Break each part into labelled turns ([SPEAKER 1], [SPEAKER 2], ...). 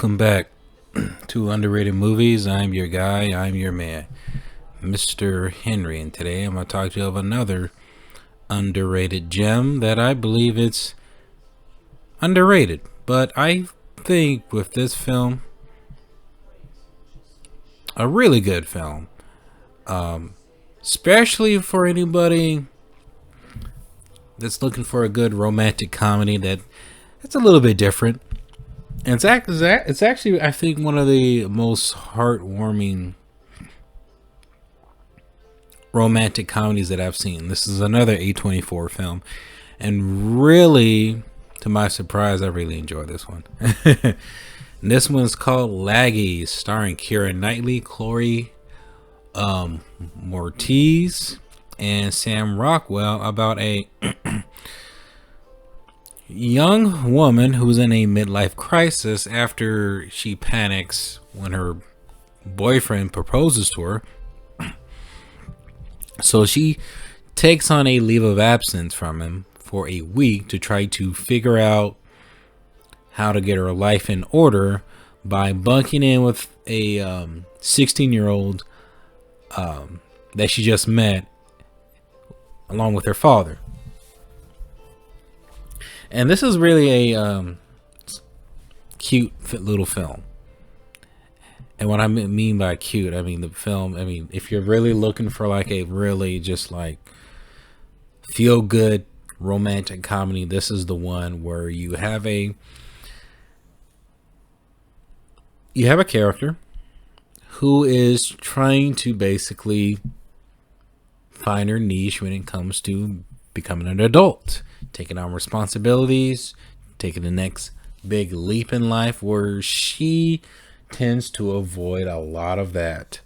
[SPEAKER 1] welcome back to Underrated Movies. I'm your guy, I'm your man, Mr. Henry, and today I'm going to talk to you about another underrated gem that I believe it's underrated. But I think with this film, a really good film, especially for anybody that's looking for a good romantic comedy that's a little bit different. And it's actually, I think, one of the most heartwarming romantic comedies that I've seen. This is another A24 film. And really, to my surprise, I really enjoy this one. This one's called Laggies, starring Keira Knightley, Chole Moretz, and Sam Rockwell, about a young woman who's in a midlife crisis after she panics when her boyfriend proposes to her. So she takes on a leave of absence from him for a week to try to figure out how to get her life in order by bunking in with a 16-year-old that she just met, along with her father. And this is really a cute little film. And what I mean by cute, I mean the film, if you're really looking for like a really just like feel good romantic comedy, this is the one where you have a character who is trying to basically find her niche when it comes to becoming an adult, taking on responsibilities, taking the next big leap in life, where she tends to avoid a lot of that.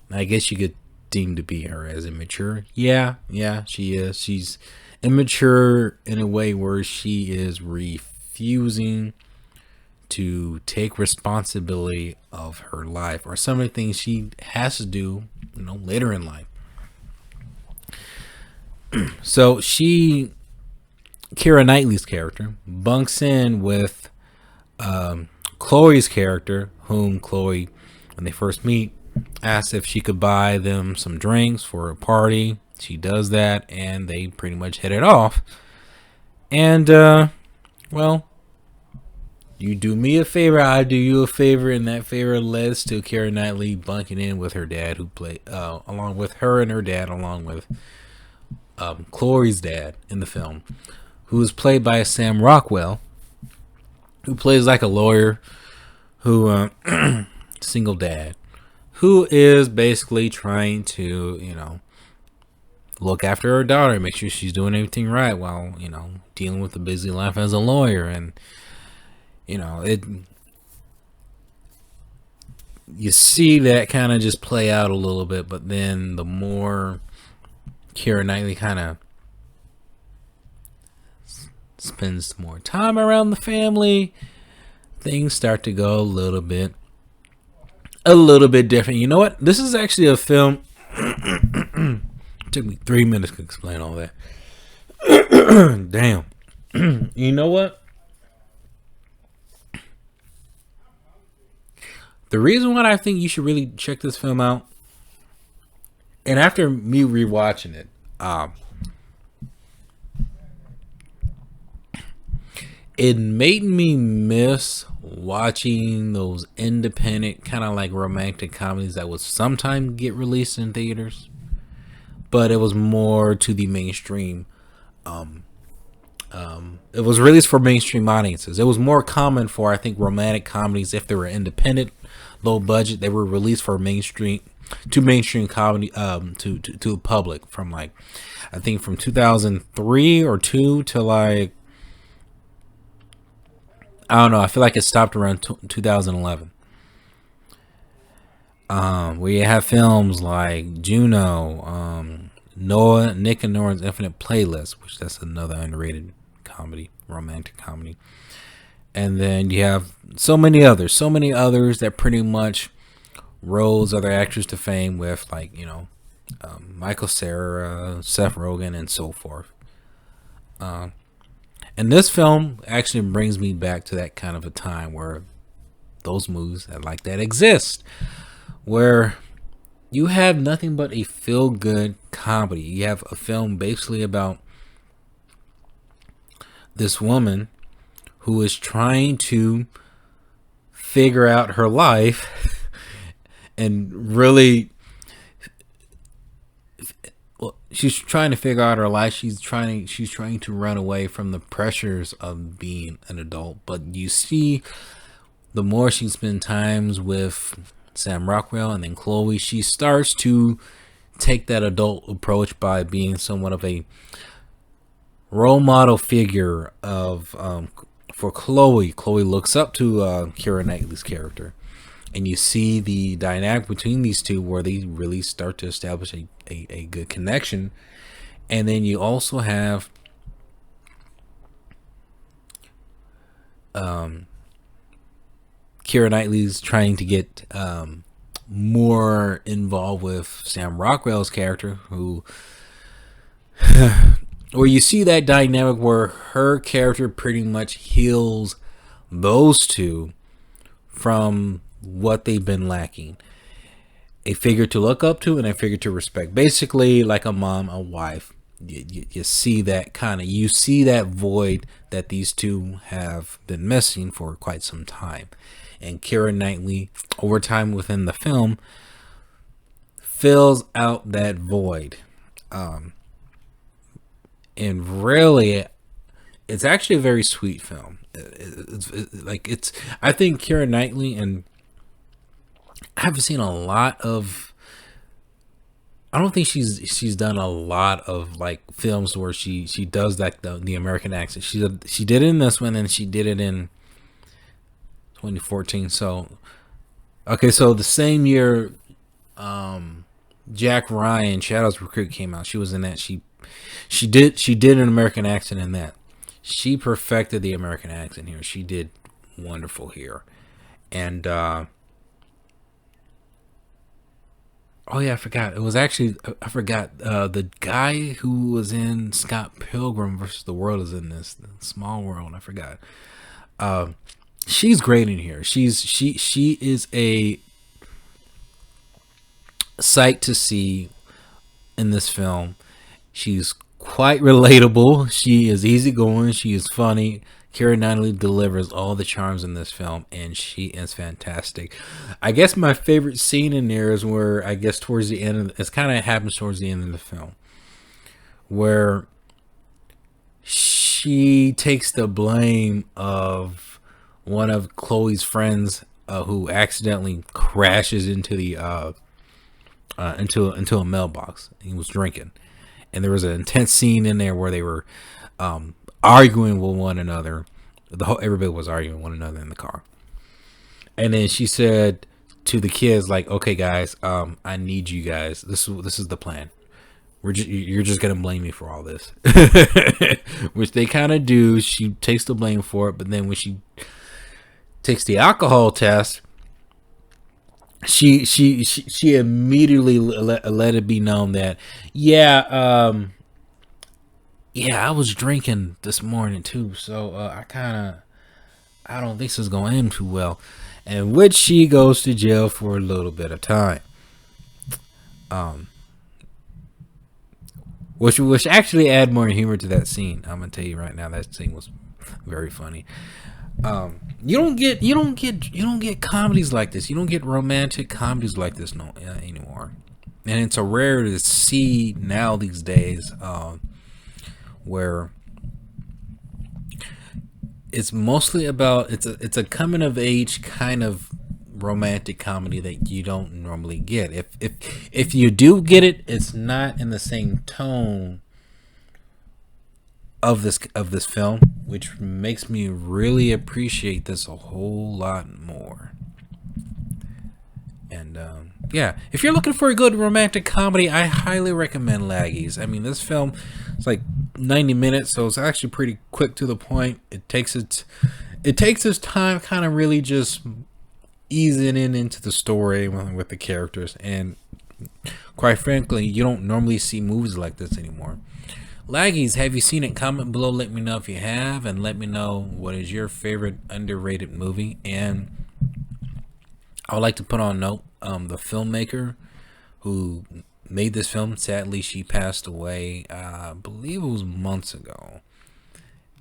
[SPEAKER 1] I guess you could deem to be her as immature. Yeah, she is. She's immature in a way where she is refusing to take responsibility of her life or some of the things she has to do, later in life. So Keira Knightley's character bunks in with Chloe's character, whom Chloe, when they first meet, asks if she could buy them some drinks for a party. She does that, and they pretty much hit it off. And, well, you do me a favor, I do you a favor, and that favor leads to Keira Knightley bunking in with her dad, who played, along with her and her dad, along with Chloe's dad in the film, who is played by Sam Rockwell, who plays like a lawyer, who single dad, who is basically trying to look after her daughter, make sure she's doing everything right while dealing with the busy life as a lawyer. And you see that kind of just play out a little bit, but then the more Keira Knightley kind of spends more time around the family, things start to go a little bit different. You know what? This is actually a film. It took me 3 minutes to explain all that. Damn. You know what? The reason why I think you should really check this film out, and after me rewatching it, it made me miss watching those independent kind of like romantic comedies that would sometimes get released in theaters, but it was more to the mainstream. It was released for mainstream audiences. It was more common for, I think, romantic comedies, if they were independent, low budget, they were released for mainstream comedy, to the public, from like, I think from 2003 or 2 to like, I don't know, I feel like it stopped around 2011. We have films like Juno, Nick and Nora's Infinite Playlist, which that's another underrated comedy, romantic comedy. And then you have so many others that pretty much rose other actors to fame with, like, Michael Cera, Seth Rogen, and so forth. And this film actually brings me back to that kind of a time where those movies that exist, where you have nothing but a feel-good comedy. You have a film basically about this woman who is trying to figure out her life and really, well, she's trying to figure out her life. She's trying to run away from the pressures of being an adult. But you see, the more she spends times with Sam Rockwell and then Chloe, she starts to take that adult approach by being somewhat of a role model figure of for Chloe. Chloe looks up to Keira Knightley's character, and you see the dynamic between these two where they really start to establish a good connection. And then you also have Keira Knightley's trying to get more involved with Sam Rockwell's character, who where you see that dynamic where her character pretty much heals those two from what they've been lacking. A figure to look up to and a figure to respect. Basically like a mom, a wife. You see that you see that void that these two have been missing for quite some time. And Keira Knightley, over time within the film, fills out that void. And really, it's actually a very sweet film. I think Keira Knightley, and I haven't seen a lot of, I don't think she's done a lot of like films where she does that, the American accent. She did it in this one, and she did it in 2014. So the same year Jack Ryan Shadow's Recruit came out, she was in that. She did an American accent in that. She perfected the American accent here. She did wonderful here. And oh yeah, I forgot. It was actually, I forgot, the guy who was in Scott Pilgrim versus the World is in this. Small World, I forgot. She's great in here. She is a sight to see in this film. She's quite relatable. She is easygoing. She is funny. Keira Knightley delivers all the charms in this film, and she is fantastic. I guess my favorite scene in there is where, I guess towards the end, it kind of happens towards the end of the film, where she takes the blame of one of Chloe's friends who accidentally crashes into the into a mailbox. He was drinking, and there was an intense scene in there where they were arguing with one another. Everybody was arguing with one another in the car. And then she said to the kids, like, "Okay, guys, I need you guys. This is the plan. You're just gonna blame me for all this," which they kind of do. She takes the blame for it, but then when she takes the alcohol test, she immediately let it be known that yeah, I was drinking this morning too, so I don't think this is going to end too well. And which she goes to jail for a little bit of time. Which actually add more humor to that scene. I'm gonna tell you right now, that scene was very funny. You don't get comedies like this. You don't get romantic comedies like this anymore, and it's a rare to see now these days. Where it's mostly about it's a coming of age kind of romantic comedy that you don't normally get. If you do get it, it's not in the same tone of this film, which makes me really appreciate this a whole lot more. And yeah, if you're looking for a good romantic comedy, I highly recommend Laggies. I mean, this film, it's like 90 minutes, so it's actually pretty quick to the point. It takes its time, kind of really just easing into the story with the characters. And quite frankly, you don't normally see movies like this anymore. Laggies, have you seen it? Comment below, let me know if you have, and let me know what is your favorite underrated movie. And I would like to put on note, the filmmaker who made this film, sadly, she passed away, I believe it was months ago.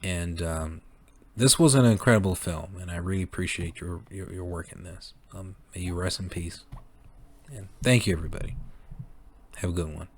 [SPEAKER 1] And this was an incredible film, and I really appreciate your work in this. May you rest in peace. And thank you, everybody. Have a good one.